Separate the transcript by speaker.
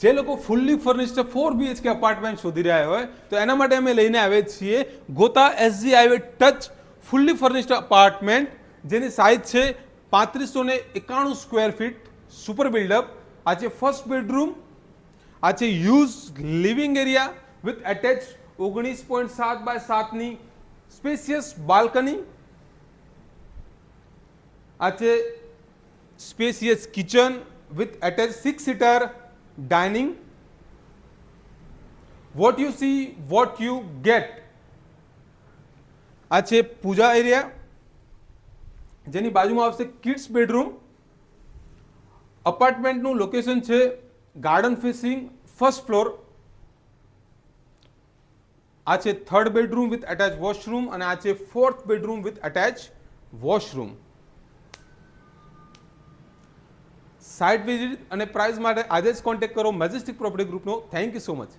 Speaker 1: જે લોકો fully furnished 4 BHK apartment શોધી રહ્યા હોય તો એના માટે અમે લઈને આવ્યા છીએ ગોતા SG highway touch fully furnished apartment, જેની સાઇઝ છે 3591 સ્ક્વેર ફીટ, સુપર બિલ્ડઅપ. આ છે ફર્સ્ટ બેડરૂમ, આ છે use living area with attach 19.7 by 7 ની સ્પેશિયસ બાલ્કની. આ છે spacious kitchen with attach 6 seater dining. What you see, what you get. આ છે પૂજા એરિયા, જેની બાજુમાં આવશે કિડ્સ બેડરૂમ. અપાર્ટમેન્ટનું લોકેશન છે ગાર્ડન ફેસિંગ ફર્સ્ટ ફ્લોર. આ છે third bedroom with attach washroom અને આ છે fourth bedroom with attach washroom. Site visit અને પ્રાઇસ માટે આજે જ કોન્ટેક્ટ કરો મેજેસ્ટિક પ્રોપર્ટી ગ્રુપનો. Thank you so much.